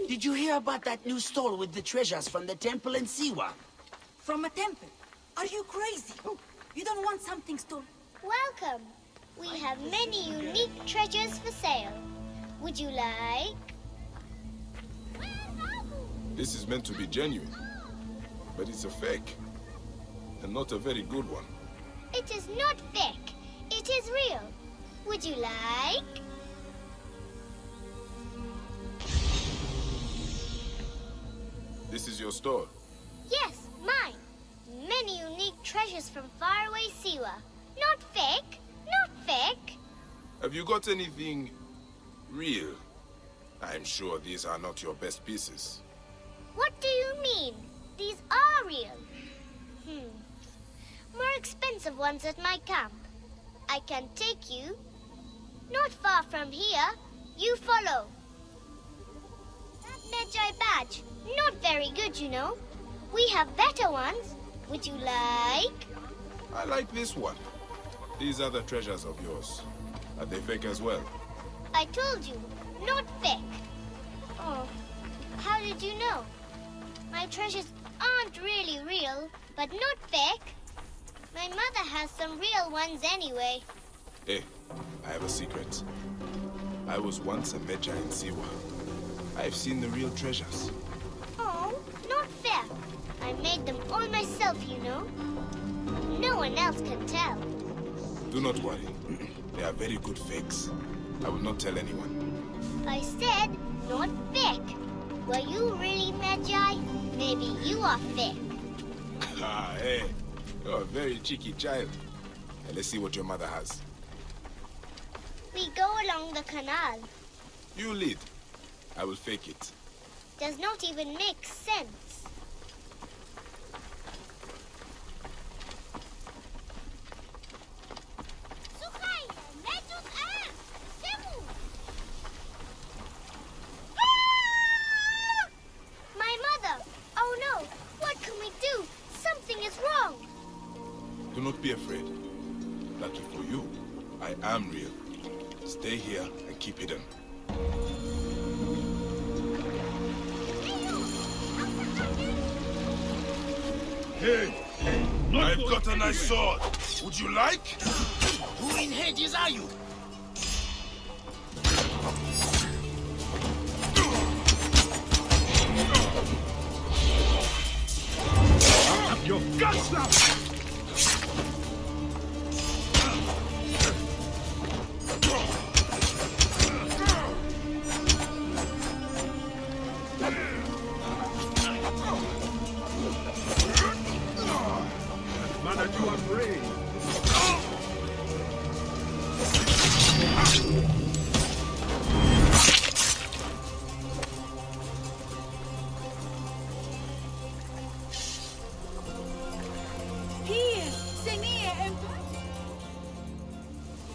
Did you hear about that new store with the treasures from the temple in Siwa? From a temple? Are you crazy? You don't want something stolen? Welcome. We have many unique treasures for sale. Would you like? This is meant to be genuine, but it's a fake, and not a very good one. It is not fake. It is real. Would you like? This is your store? Yes, mine. Many unique treasures from faraway Siwa. Not fake. Not fake. Have you got anything real? I'm sure these are not your best pieces. What do you mean? These are real. More expensive ones at my camp. I can take you. Not far from here. You follow. That Medjay badge. Not very good, you know. We have better ones. Would you like? I like this one. These are the treasures of yours. Are they fake as well? I told you, not fake. Oh, how did you know? My treasures aren't really real, but not fake. My mother has some real ones anyway. Hey, I have a secret. I was once a Medjay in Siwa. I've seen the real treasures. Oh, not fair. I made them all myself, you know. No one else can tell. Do not worry. They are very good fakes. I will not tell anyone. I said not fake. Were you really Medjay? Maybe you are fake. Ah, hey. You're a very cheeky child. Now, let's see what your mother has. We go along the canal. You lead. I will fake it. Does not even make sense. My mother! Oh no! What can we do? Something is wrong. Do not be afraid. Lucky for you, I am real. Stay here and keep hidden. Hey! I've got a nice sword. Would you like? Who in Hades are you? Your guts now! Man, are you afraid?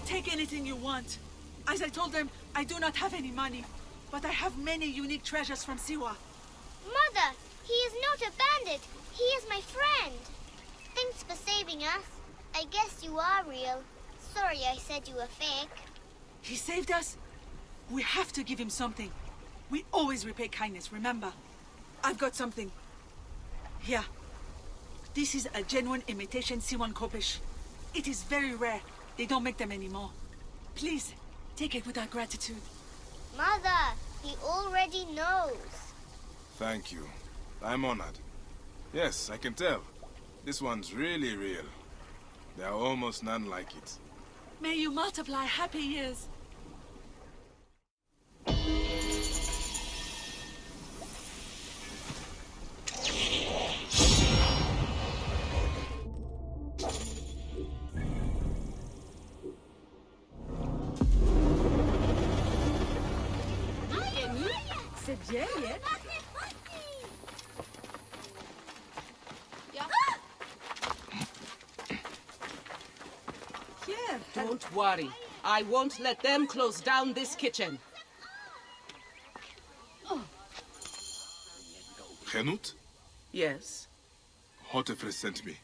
Take anything you want. As I told them, I do not have any money, but I have many unique treasures from Siwa. Mother, he is not a bandit. He is my friend. Thanks for saving us. I guess you are real. Sorry I said you were fake. He saved us. We have to give him something. We always repay kindness, remember? I've got something. Here. This is a genuine imitation Siwan Kopish. It is very rare. They don't make them anymore. Please, take it with our gratitude. Mother, he already knows. Thank you. I'm honored. Yes, I can tell. This one's really real. There are almost none like it. May you multiply happy years. C'est bien, yeah? Yeah. Don't worry. I won't let them close down this kitchen. Henut? Yes? Hotefres sent me.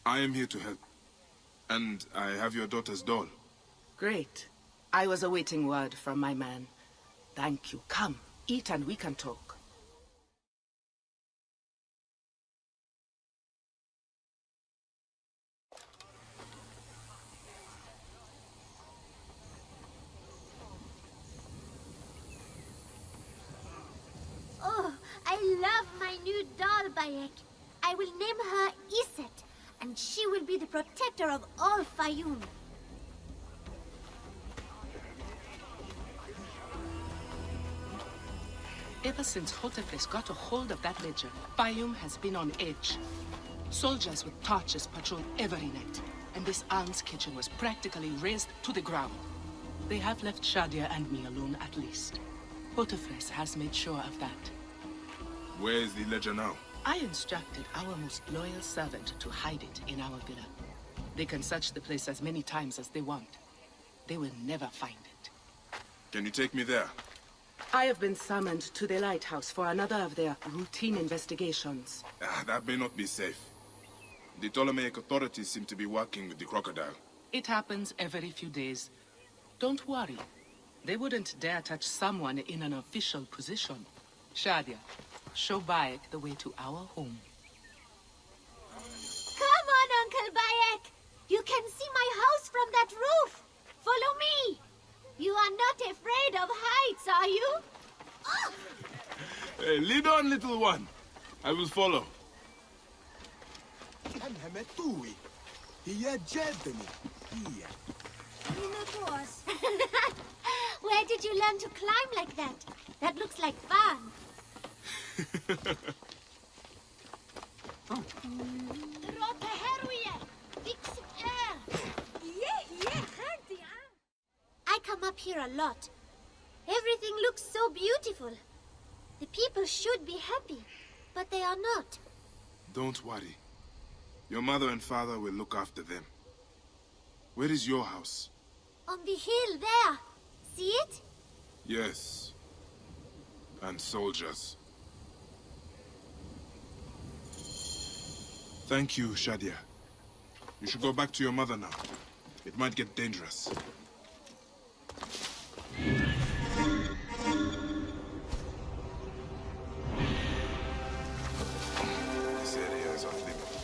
I am here to help. And I have your daughter's doll. Great. I was awaiting word from my man. Thank you. Come, eat and we can talk. Oh, I love my new doll, Bayek. I will name her Iset, and she will be the protector of all Fayoum. Ever since Hotefres got a hold of that ledger, Fayoum has been on edge. Soldiers with torches patrol every night, and this aunt's kitchen was practically razed to the ground. They have left Shadia and me alone at least. Hotefres has made sure of that. Where is the ledger now? I instructed our most loyal servant to hide it in our villa. They can search the place as many times as they want. They will never find it. Can you take me there? I have been summoned to the lighthouse for another of their routine investigations. That may not be safe. The Ptolemaic authorities seem to be working with the crocodile. It happens every few days. Don't worry. They wouldn't dare touch someone in an official position. Shadia, show Bayek the way to our home. Come on, Uncle Bayek. You can see my house from that roof. Follow me. You are not afraid of heights, are you? Oh! Hey, lead on, little one. I will follow. Where did you learn to climb like that? That looks like fun. I come up here a lot. Everything looks so beautiful. The people should be happy, but they are not. Don't worry. Your mother and father will look after them. Where is your house? On the hill there. See it? Yes. And soldiers. Thank you, Shadia. You should go back to your mother now. It might get dangerous. This area is off limits.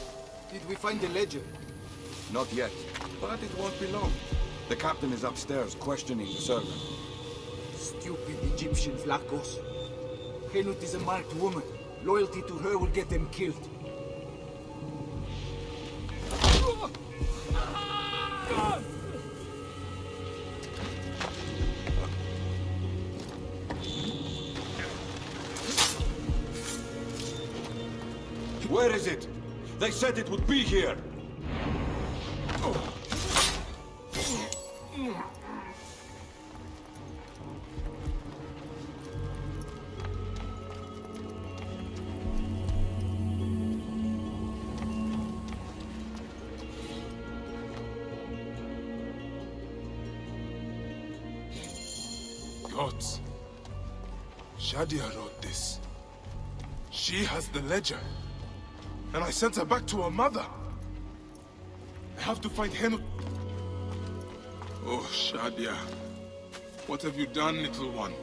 Did we find the ledger? Not yet, but it won't be long. The captain is upstairs questioning the servant. Stupid Egyptians like us. Henut is a marked woman. Loyalty to her will get them killed. Where is it? They said it would be here. Gods. Shadia wrote this. She has the ledger. And I sent her back to her mother. I have to find Henut. Oh, Shadia. What have you done, little one?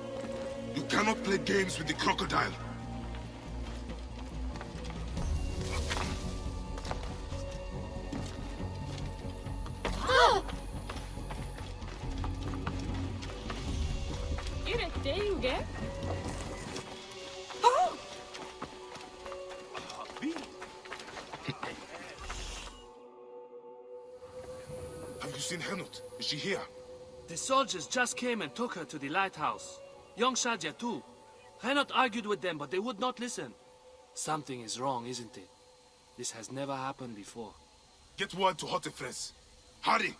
You cannot play games with the crocodile. Have you seen Henut? Is she here? The soldiers just came and took her to the lighthouse. Young Shadia too. Henut argued with them, but they would not listen. Something is wrong, isn't it? This has never happened before. Get word to Hotefres. Hurry!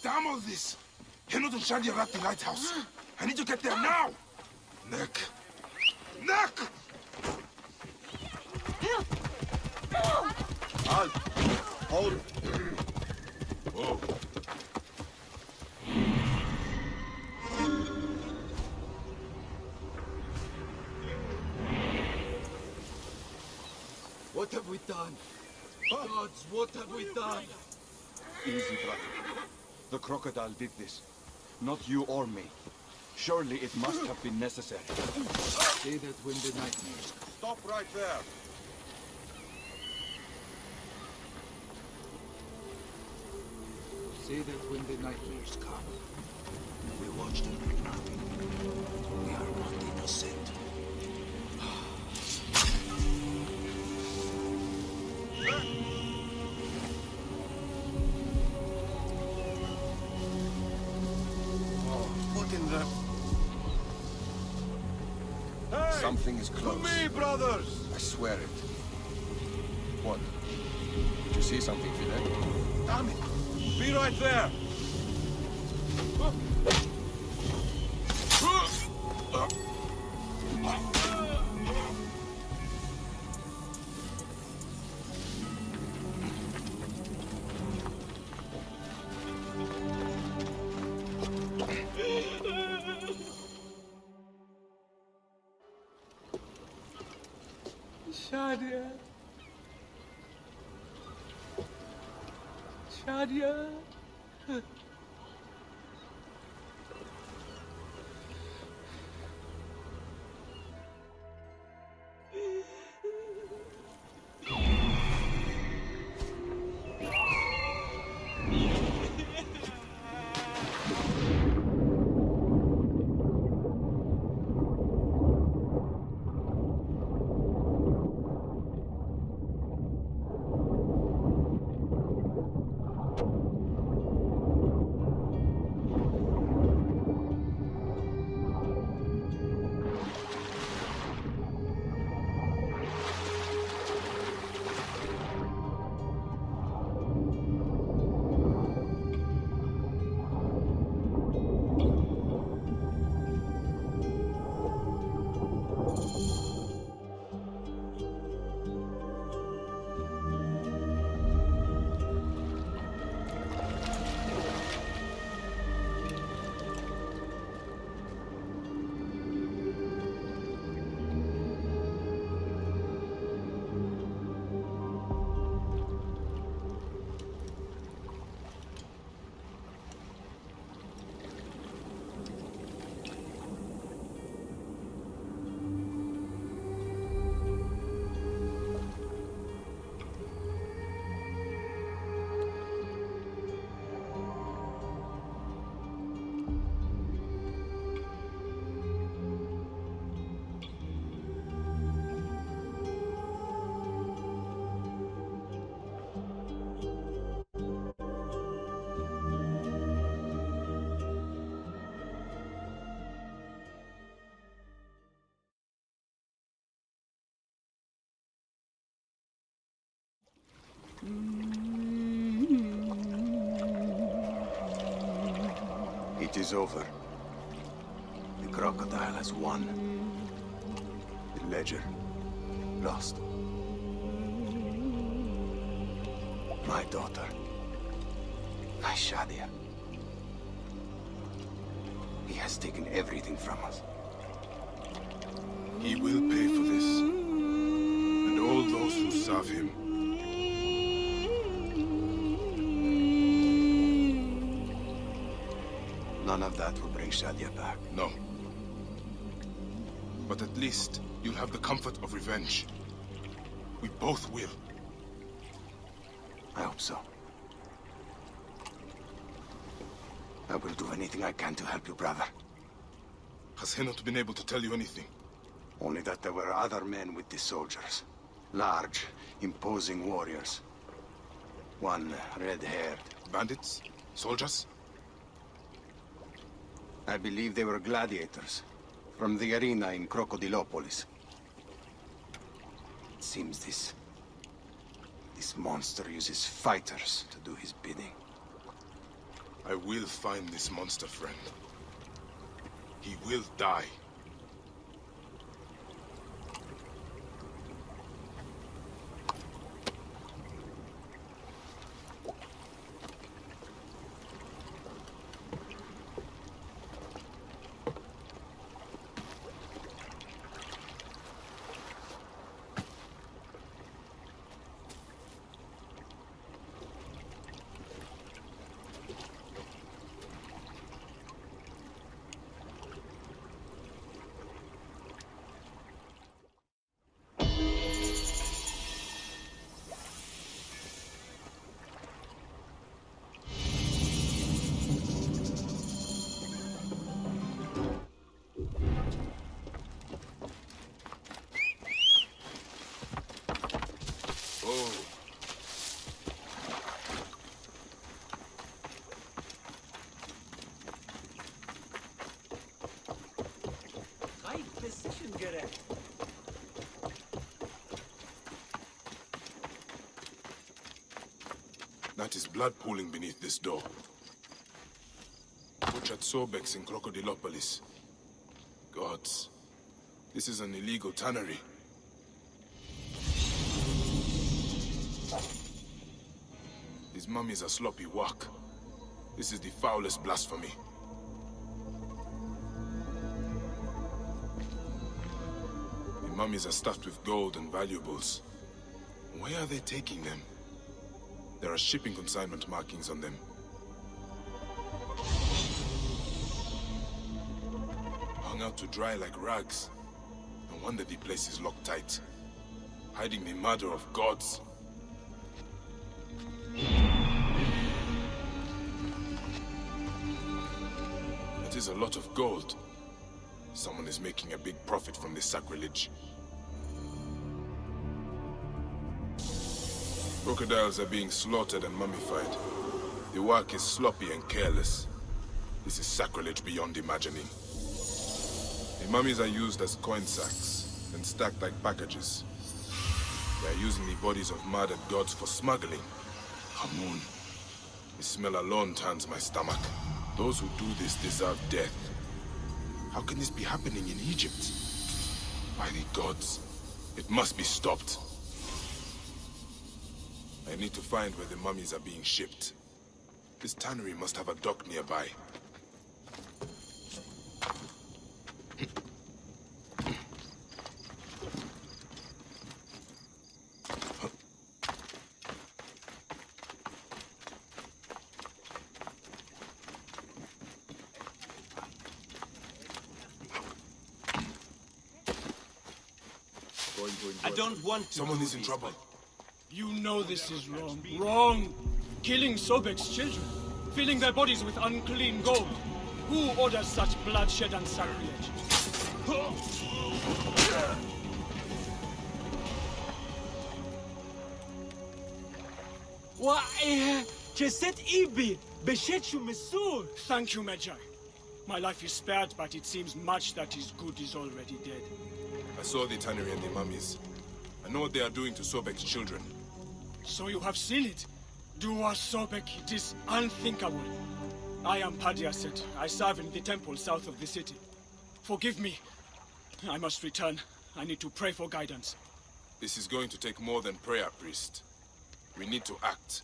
Damn all this! Henut and Shadia are at the lighthouse. I need to get there now! Neck! Neck! Halt! Hold! Whoa. What have we done? Gods, what have we done? Easy, brother. The crocodile did this. Not you or me. Surely it must have been necessary. Say that when the nightmares come. Stop right there! Say that when the nightmares come. We watched them for nothing. We are not innocent. What in the... Hey! Something is close. To me, brothers! I swear it. What? Did you see something, Fidel? Damn it! Be right there! Shadia. Shadia. It is over. The crocodile has won. The ledger lost. My daughter. My Shadia. He has taken everything from us. He will pay for this. And all those who serve him. None of that will bring Shadia back. No. But at least you'll have the comfort of revenge. We both will. I hope so. I will do anything I can to help you, brother. Has Henut been able to tell you anything? Only that there were other men with the soldiers. Large, imposing warriors. One red-haired. Bandits? Soldiers? I believe they were gladiators. From the arena in Crocodilopolis. It seems this monster uses fighters to do his bidding. I will find this monster, friend. He will die. That is blood pooling beneath this door. Butchered Sobex in Crocodilopolis. Gods, this is an illegal tannery. These mummies are sloppy work. This is the foulest blasphemy. The mummies are stuffed with gold and valuables. Where are they taking them? There are shipping consignment markings on them. Hung out to dry like rags. No wonder the place is locked tight. Hiding the murder of gods. That is a lot of gold. Someone is making a big profit from this sacrilege. Crocodiles are being slaughtered and mummified. The work is sloppy and careless. This is sacrilege beyond imagining. The mummies are used as coin sacks and stacked like packages. They are using the bodies of murdered gods for smuggling. Hamun. The smell alone turns my stomach. Those who do this deserve death. How can this be happening in Egypt? By the gods, it must be stopped. I need to find where the mummies are being shipped. This tannery must have a dock nearby. I don't want to. Someone is in trouble. You know this is wrong. Wrong! Killing Sobek's children, filling their bodies with unclean gold. Who orders such bloodshed and sacrilege? Thank you, Medjay. My life is spared, but it seems much that is good is already dead. I saw the tannery and the mummies. I know what they are doing to Sobek's children. So you have seen it? Dua Sobek, it is unthinkable. I am Padiaset. I serve in the temple south of the city. Forgive me. I must return. I need to pray for guidance. This is going to take more than prayer, priest. We need to act.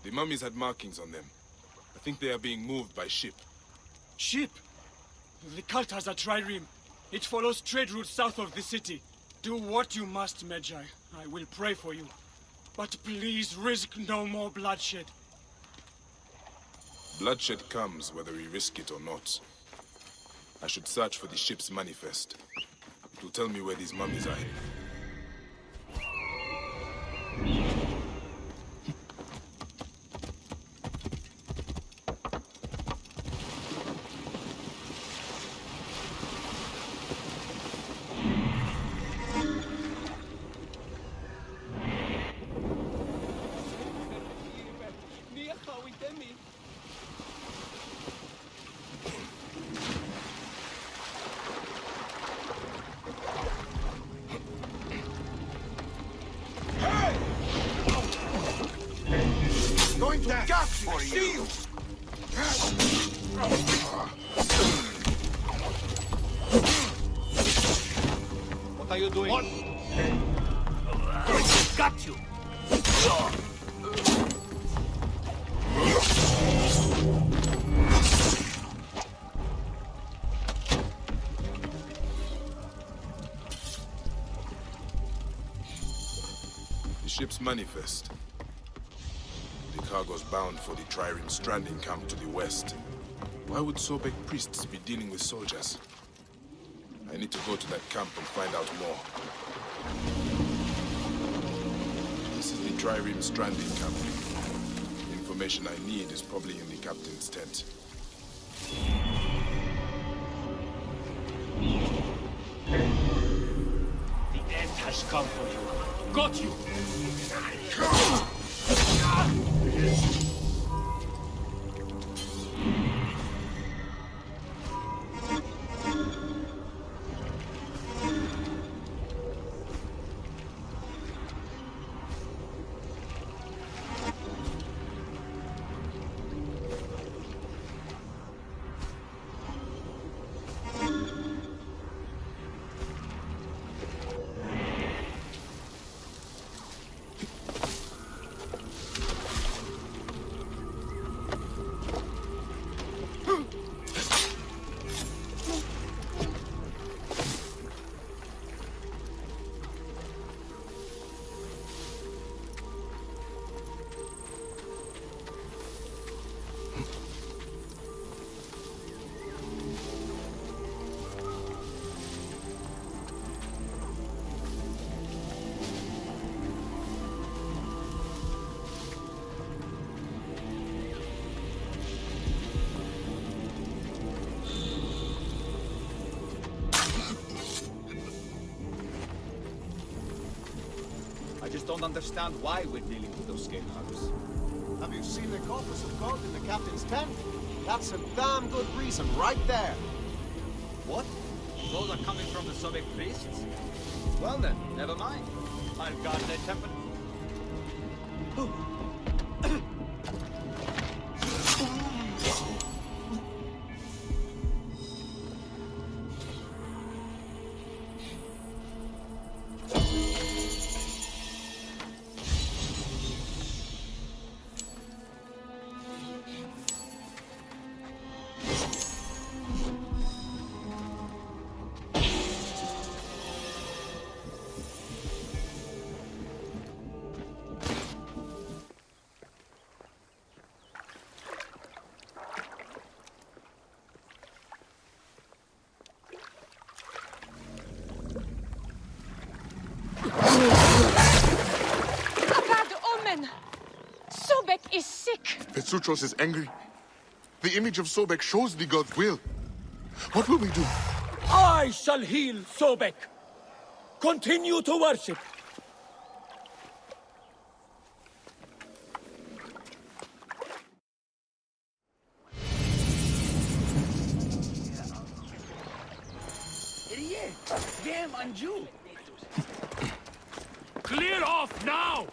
The mummies had markings on them. I think they are being moved by ship. Ship? The cult has a trireme. It follows trade routes south of the city. Do what you must, Medjay. I will pray for you. But please risk no more bloodshed. Bloodshed comes whether we risk it or not. I should search for the ship's manifest. It will tell me where these mummies are. Going to gap for you! What are you doing? What? Got you! The ship's manifest. The cargo's bound for the trireme stranding camp to the west. Why would Sobek priests be dealing with soldiers? I need to go to that camp and find out more. This is the trireme stranding camp. The information I need is probably in the captain's tent. The end has come for you. Got you! just don't understand why we're dealing with those scalehuggers. Have you seen the corpus of gold in the captain's tent? That's a damn good reason right there. What? Those are coming from the Sobek priests? Well then, never mind. I'll guard their temple. Sobek is sick. Petsuchos is angry. The image of Sobek shows the god's will. What will we do? I shall heal Sobek. Continue to worship. Idiot! Damn, Anju! Clear off now!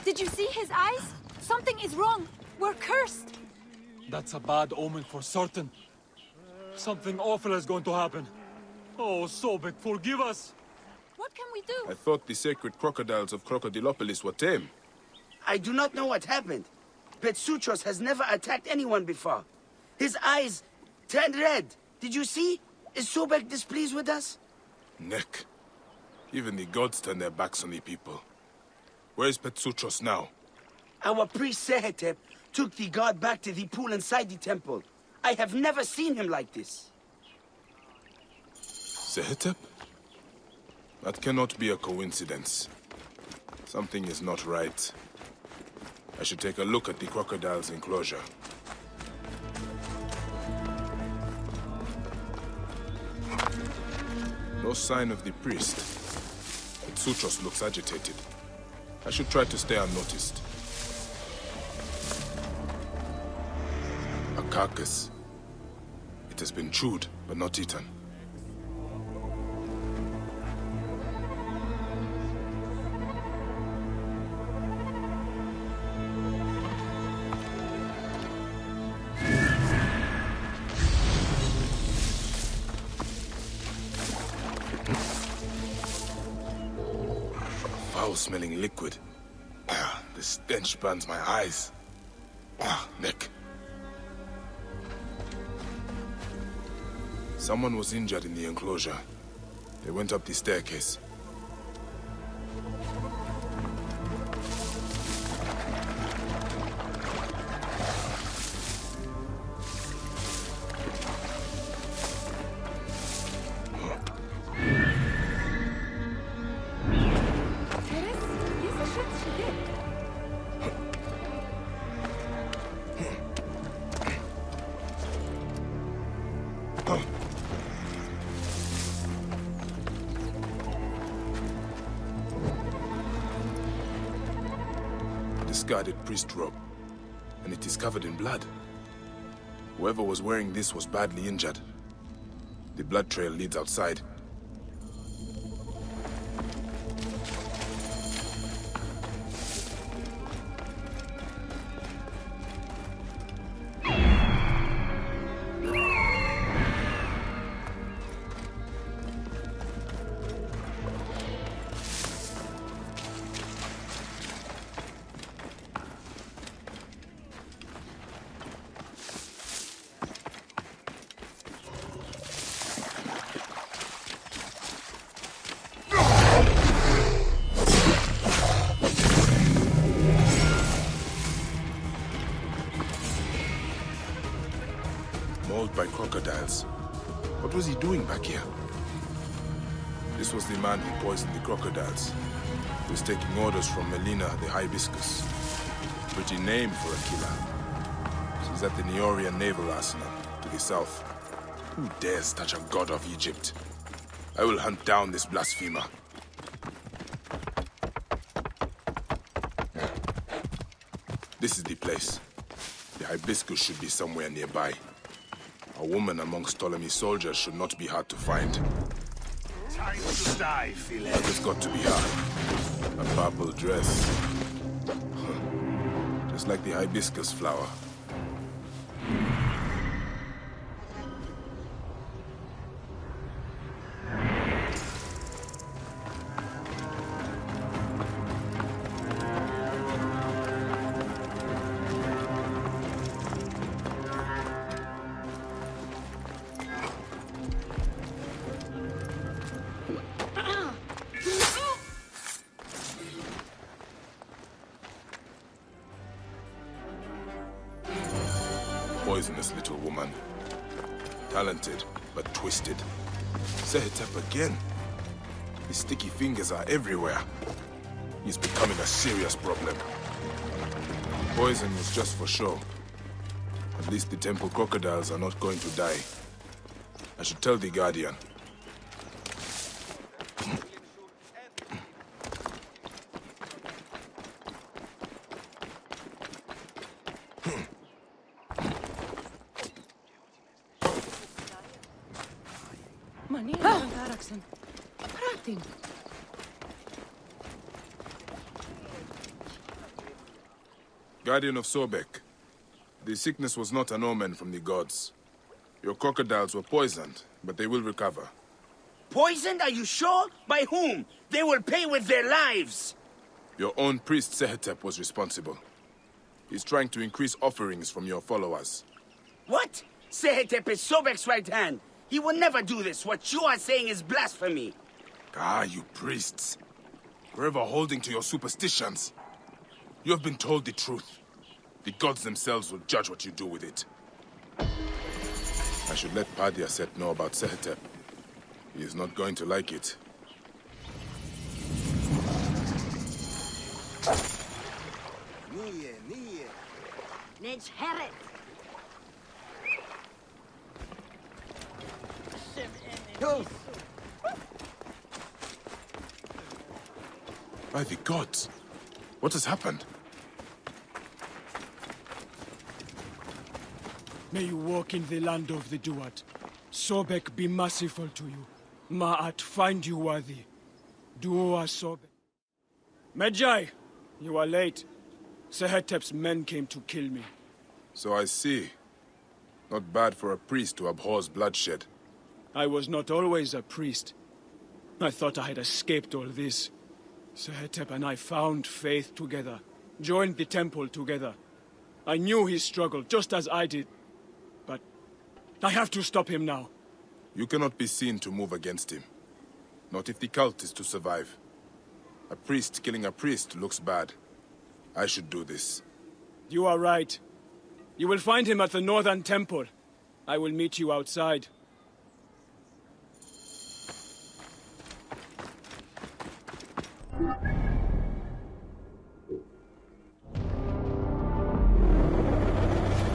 Did you see his eyes? Something is wrong. We're cursed. That's a bad omen for certain. Something awful is going to happen. Oh, Sobek, forgive us. What can we do? I thought the sacred crocodiles of Crocodilopolis were tame. I do not know what happened. Petsuchos has never attacked anyone before. His eyes turned red. Did you see? Is Sobek displeased with us? Nick, even the gods turn their backs on the people. Where is Petsuchos now? Our priest Sehetep took the god back to the pool inside the temple. I have never seen him like this. Sehetep? That cannot be a coincidence. Something is not right. I should take a look at the crocodile's enclosure. No sign of the priest. Petsuchos looks agitated. I should try to stay unnoticed. A carcass. It has been chewed, but not eaten. Foul-smelling liquid. The stench burns my eyes. Nick. Someone was injured in the enclosure. They went up the staircase. Discarded priest robe, and it is covered in blood. Whoever was wearing this was badly injured. The blood trail leads outside. Mauled by crocodiles. What was he doing back here? This was the man who poisoned the crocodiles. He was taking orders from Melina the Hibiscus. Pretty name for a killer. She's at the Neorian Naval Arsenal, to the south. Who dares touch a god of Egypt? I will hunt down this blasphemer. This is the place. The hibiscus should be somewhere nearby. A woman amongst Ptolemy's soldiers should not be hard to find. Time to die, Phileas. That has got to be her. A purple dress. Just like the hibiscus flower. Poisonous little woman. Talented, but twisted. Sehetep again. His sticky fingers are everywhere. He's becoming a serious problem. Poison was just for show. At least the temple crocodiles are not going to die. I should tell the Guardian. Guardian of Sobek, the sickness was not an omen from the gods. Your crocodiles were poisoned, but they will recover. Poisoned? Are you sure? By whom? They will pay with their lives! Your own priest Sehetep was responsible. He's trying to increase offerings from your followers. What? Sehetep is Sobek's right hand. He will never do this. What you are saying is blasphemy. Ah, you priests. Forever holding to your superstitions. You have been told the truth. The gods themselves will judge what you do with it. I should let Padiaset know about Sehetep. He is not going to like it. By the gods! What has happened? May you walk in the land of the Duat. Sobek be merciful to you. Ma'at find you worthy. Dua Sobek. Medjay, you are late. Sehetep's men came to kill me. So I see. Not bad for a priest who abhors bloodshed. I was not always a priest. I thought I had escaped all this. Sehetep and I found faith together, joined the temple together. I knew he struggled, just as I did. But I have to stop him now. You cannot be seen to move against him. Not if the cult is to survive. A priest killing a priest looks bad. I should do this. You are right. You will find him at the Northern Temple. I will meet you outside.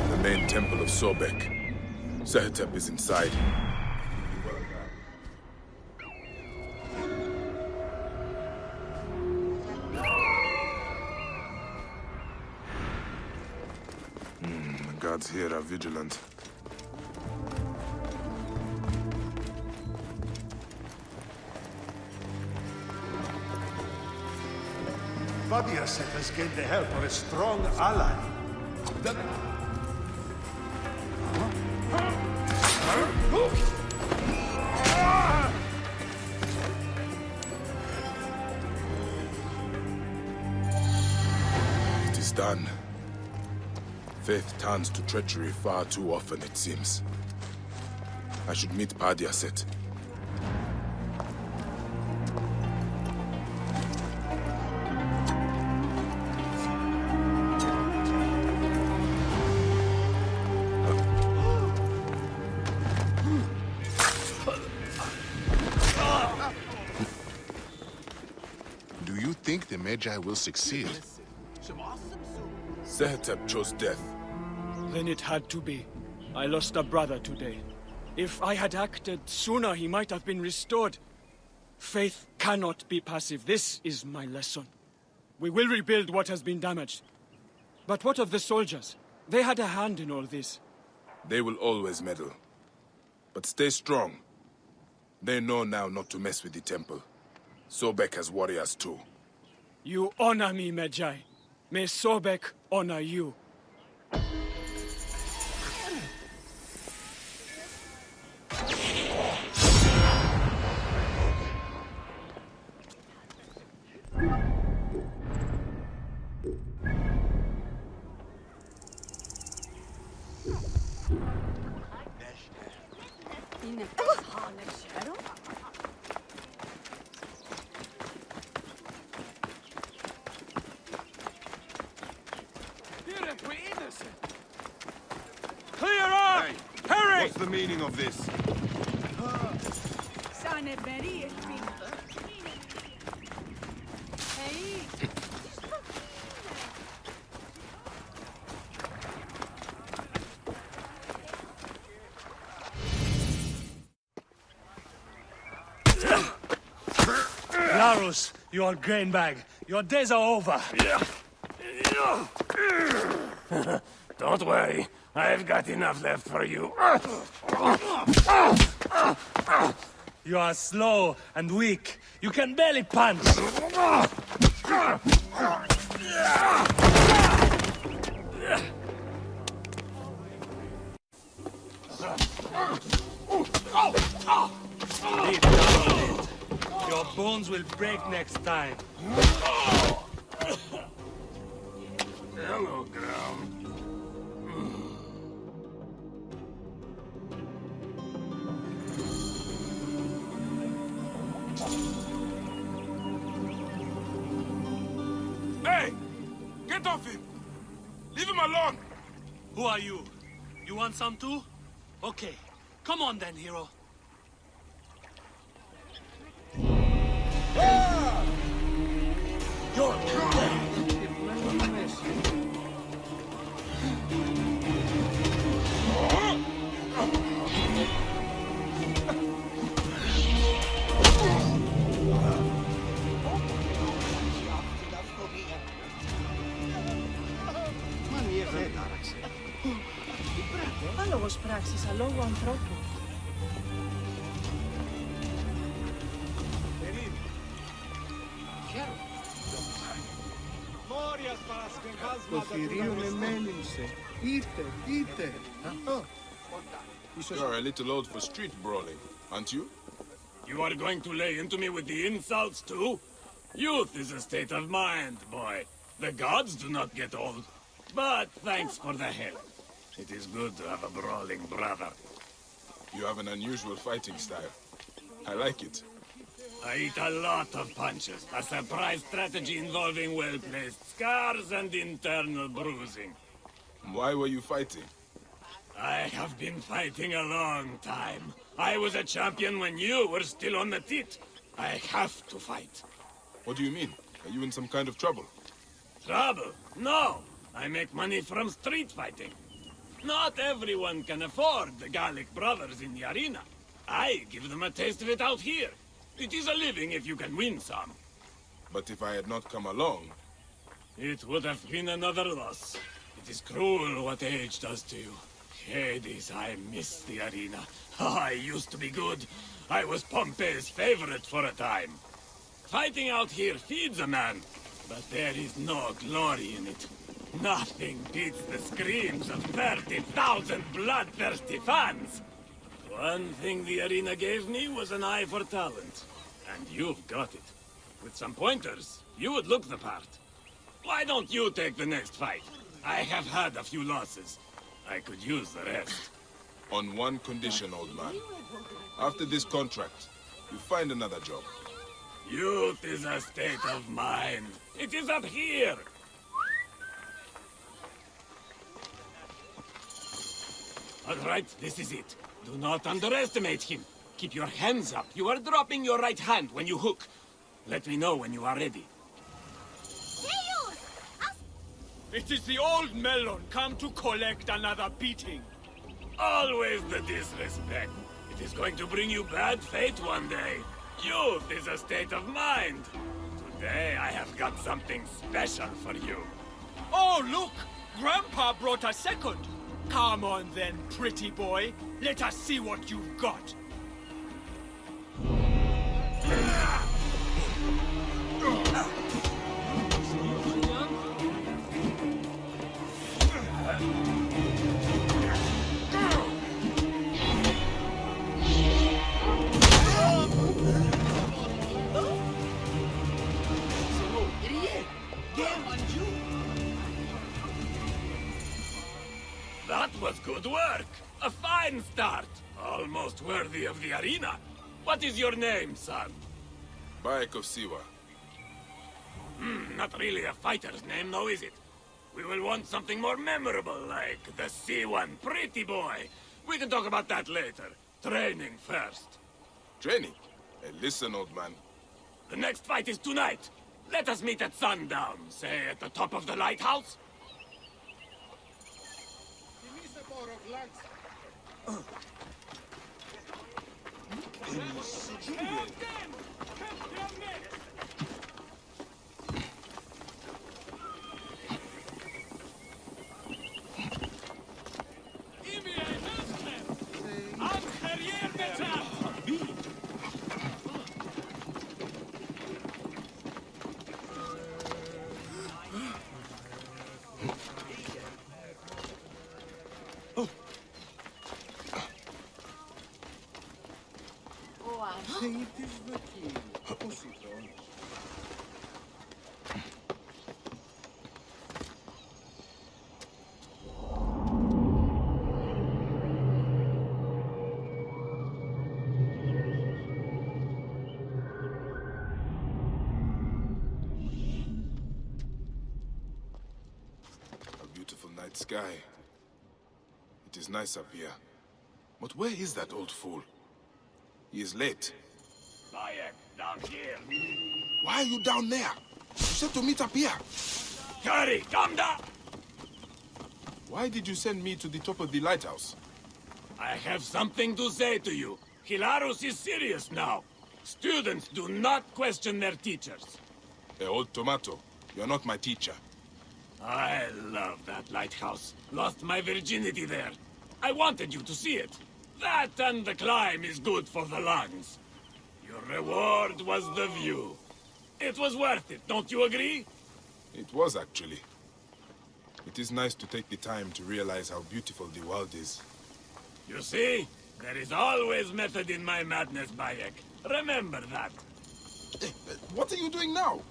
The main temple of Sobek. Sehetep is inside. The guards here are vigilant. Padiaset has gained the help of a strong ally. It is done. Faith turns to treachery far too often, it seems. I should meet Padiaset. Do you think the Magi will succeed? Sehetep chose death. Then it had to be. I lost a brother today. If I had acted sooner, he might have been restored. Faith cannot be passive. This is my lesson. We will rebuild what has been damaged. But what of the soldiers? They had a hand in all this. They will always meddle. But stay strong. They know now not to mess with the temple. Sobek has warriors too. You honor me, Medjay. May Sobek honor you. Clear up! Hurry! What's the meaning of this? Larus, your grain bag. Your days are over. Don't worry. I've got enough left for you. You are slow and weak. You can barely punch. Deep down it. Your bones will break next time. Hello, ground. Hey! Get off him! Leave him alone! Who are you? You want some too? Okay. Come on then, hero. You're dead! Άλογος πράξης, αλόγου ανθρώπου. Το θηρίο με μέλημσε. Είτε. You're a little old for street brawling, aren't you? You are going to lay into me with the insults too? Youth is a state of mind, boy. The gods do not get old. But thanks for the help. It is good to have a brawling brother. You have an unusual fighting style. I like it. I eat a lot of punches. A surprise strategy involving well-placed scars and internal bruising. Why were you fighting? I have been fighting a long time. I was a champion when you were still on the tit. I have to fight. What do you mean? Are you in some kind of trouble? Trouble? No. I make money from street fighting. Not everyone can afford the Gallic brothers in the arena. I give them a taste of it out here. It is a living if you can win some. But if I had not come along... It would have been another loss. It is cruel what age does to you. Hades, I miss the arena. I used to be good. I was Pompey's favorite for a time. Fighting out here feeds a man, but there is no glory in it. Nothing beats the screams of 30,000 bloodthirsty fans. One thing the arena gave me was an eye for talent. And you've got it. With some pointers, you would look the part. Why don't you take the next fight? I have had a few losses. I could use the rest. On one condition, old man. After this contract, you find another job. Youth is a state of mind. It is up here. All right, this is it. Do not underestimate him. Keep your hands up. You are dropping your right hand when you hook. Let me know when you are ready. It is the old melon come to collect another beating. Always the disrespect. It is going to bring you bad fate one day. Youth is a state of mind. Today I have got something special for you. Oh, look! Grandpa brought a second. Come on then, pretty boy. Let us see what you've got. That was good work. A fine start. Almost worthy of the arena. What is your name, son? Bayek of Siwa. Not really a fighter's name, though, is it? We will want something more memorable, like the C1 Pretty Boy. We can talk about that later. Training first. Training? Hey, listen, old man. The next fight is tonight. Let us meet at sundown, say at the top of the lighthouse. Night sky. It is nice up here. But where is that old fool? He is late. Bayek, down here. Why are you down there? You said to meet up here. Hurry, come down! Why did you send me to the top of the lighthouse? I have something to say to you. Hilarus is serious now. Students do not question their teachers. Hey, old tomato, you're not my teacher. I love that lighthouse. Lost my virginity there. I wanted you to see it. That and the climb is good for the lungs. Your reward was the view. It was worth it, don't you agree? It was, actually. It is nice to take the time to realize how beautiful the world is. You see? There is always method in my madness, Bayek. Remember that. What are you doing now?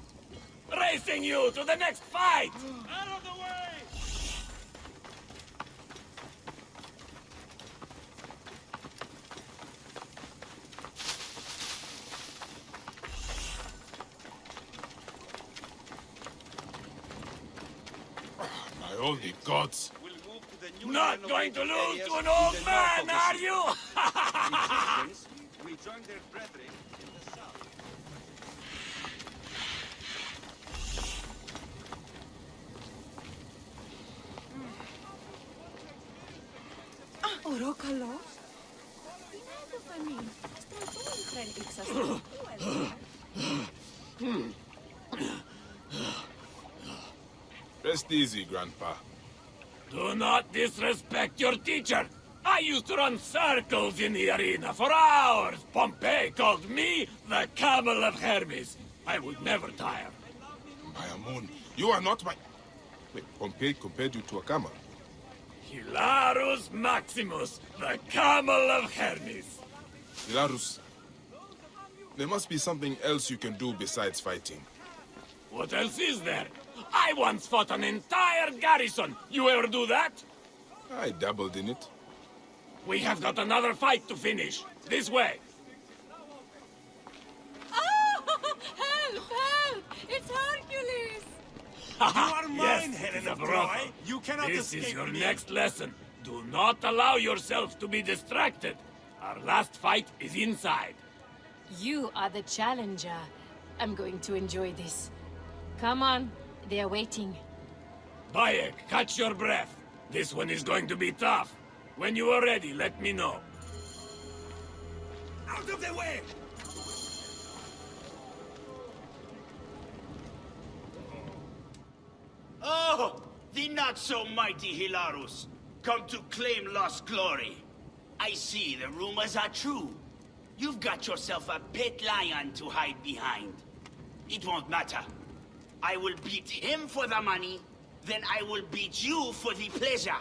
Racing you to the next fight! Out of the way! My only gods. Not going to lose to an old man, are you? We join their brethren in the south. Orokalo? Rest easy, Grandpa. Do not disrespect your teacher. I used to run circles in the arena for hours. Pompey called me the Camel of Hermes. I would never tire. Mayamun, you are not my... Wait, Pompey compared you to a camel? Hilarus Maximus, the Camel of Hermes. Hilarus, there must be something else you can do besides fighting. What else is there? I once fought an entire garrison. You ever do that? I dabbled in it. We have got another fight to finish. This way. Oh! Help! Help! It's Hercules! You are mine, Helena Brothel. You cannot This escape is your me. next lesson. Do not allow yourself to be distracted. Our last fight is inside. You are the challenger. I'm going to enjoy this. Come on, they are waiting. Bayek, catch your breath. This one is going to be tough. When you are ready, let me know. Out of the way! Oh, the not-so-mighty Hilarus, come to claim lost glory. I see the rumors are true. You've got yourself a pet lion to hide behind. It won't matter. I will beat him for the money, then I will beat you for the pleasure.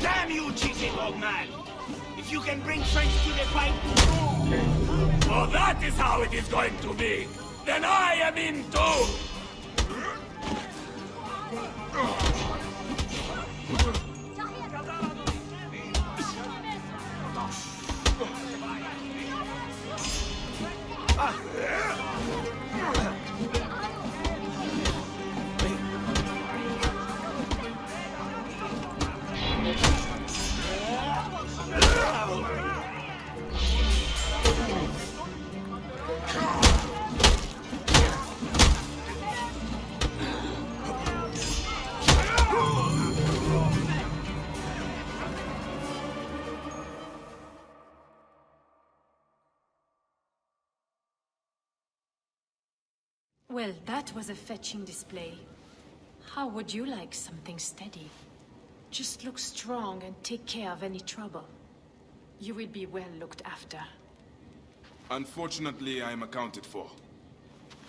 Damn you, cheating old man! If you can bring friends to the fight... So that is how it is going to be! Then I am in too! Well, that was a fetching display. How would you like something steady? Just look strong and take care of any trouble. You will be well looked after. Unfortunately, I am accounted for.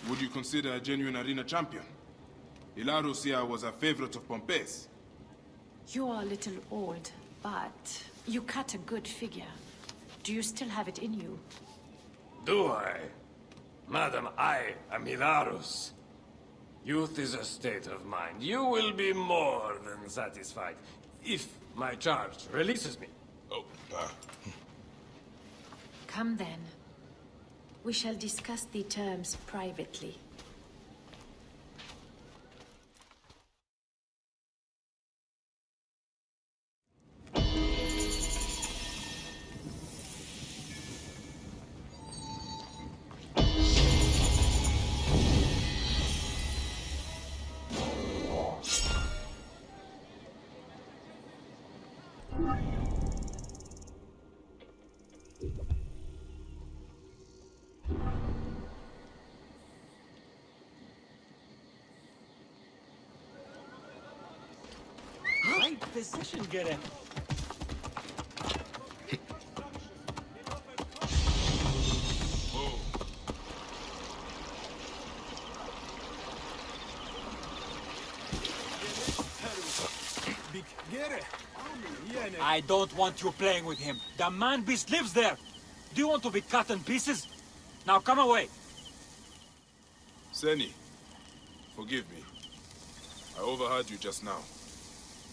Would you consider a genuine arena champion? Hilarus here was a favorite of Pompey's. You are a little old, but you cut a good figure. Do you still have it in you? Do I? Madam, I am Hilarus. Youth is a state of mind. You will be more than satisfied if my charge releases me. Oh, Come then. We shall discuss the terms privately. Right position, Gere. I don't want you playing with him. The man-beast lives there. Do you want to be cut in pieces? Now come away. Seni, forgive me. I overheard you just now.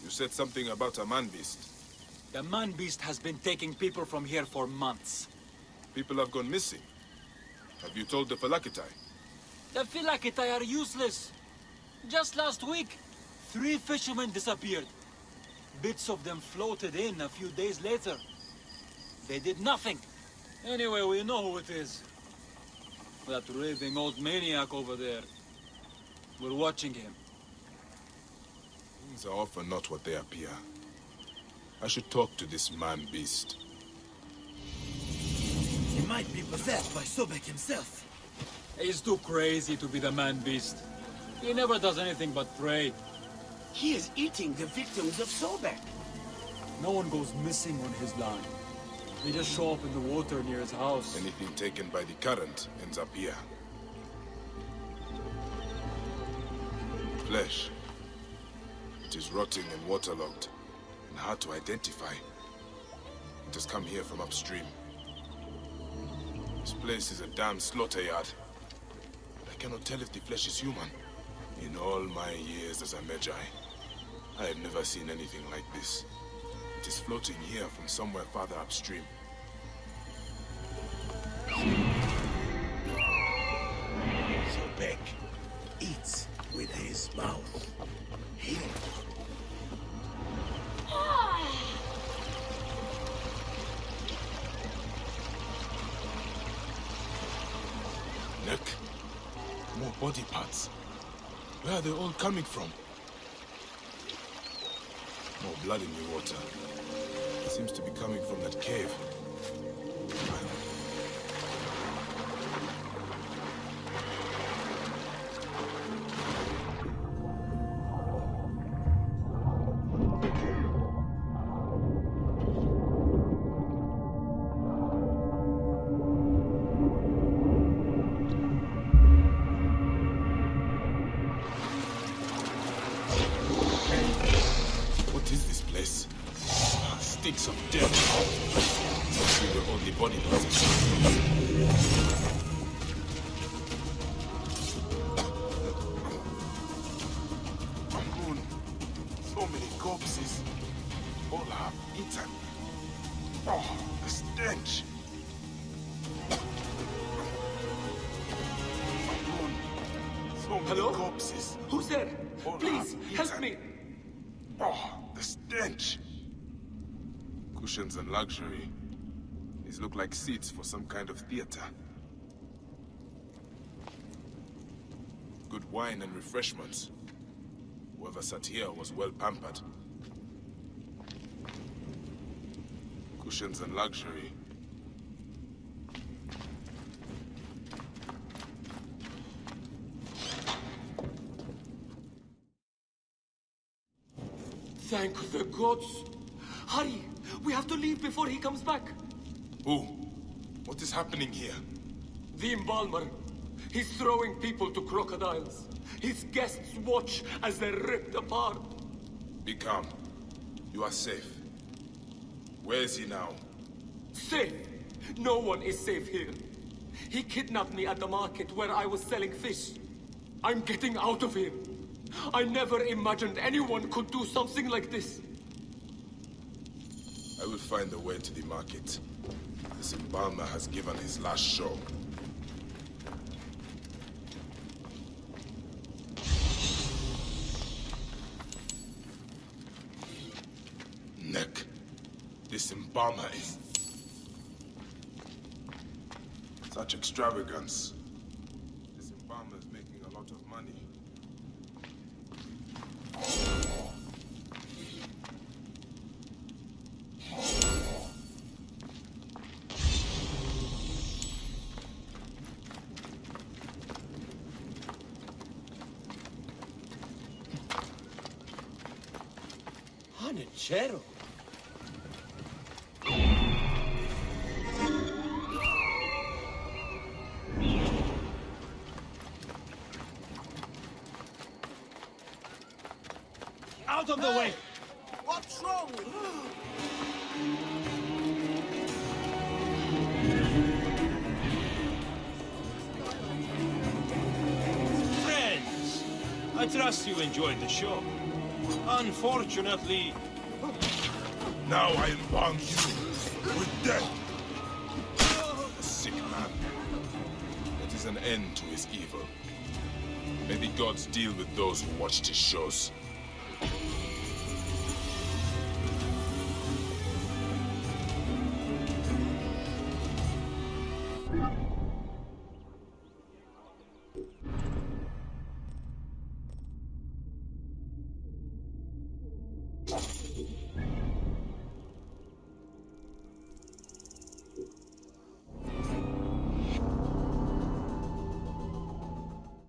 You said something about a man-beast. The man-beast has been taking people from here for months. People have gone missing. Have you told the Phylakitai? The Phylakitai are useless. Just last week, 3 fishermen disappeared. Bits of them floated in a few days later. They did nothing. Anyway, we know who it is. That raving old maniac over there. We're watching him. Things are often not what they appear. I should talk to this man-beast. He might be possessed by Sobek himself. He's too crazy to be the man-beast. He never does anything but pray. He is eating the victims of Sobek. No one goes missing on his land. They just show up in the water near his house. Anything taken by the current ends up here. Flesh. It is rotting and waterlogged, and hard to identify. It has come here from upstream. This place is a damn slaughter yard. But I cannot tell if the flesh is human. In all my years as a Magi, I have never seen anything like this. It is floating here from somewhere farther upstream. Sobek eats with his mouth. Here. body parts. Where are they all coming from? More blood in the water. It seems to be coming from that cave. Stinks of death. Must be where all the body parts Amon, so many corpses. All have eaten. Oh, the stench. Amon, so many corpses. Who's there? All Please, have help me. Oh, the stench. Cushions and luxury. These look like seats for some kind of theater. Good wine and refreshments. Whoever sat here was well pampered. Cushions and luxury. Thank the gods. Hurry! We have to leave before he comes back. Who? What is happening here? The embalmer. He's throwing people to crocodiles. His guests watch as they're ripped apart. Be calm. You are safe. Where is he now? Safe? No one is safe here. He kidnapped me at the market where I was selling fish. I'm getting out of here. I never imagined anyone could do something like this. I will find a way to the market. This embalmer has given his last show. Neck. This embalmer is... such extravagance. This embalmer is making a lot of money. Hanachero. Out of the way! What's wrong? Friends, I trust you enjoyed the show. Unfortunately... Now I embalm you with death. A sick man. That is an end to his evil. May the gods deal with those who watched his shows.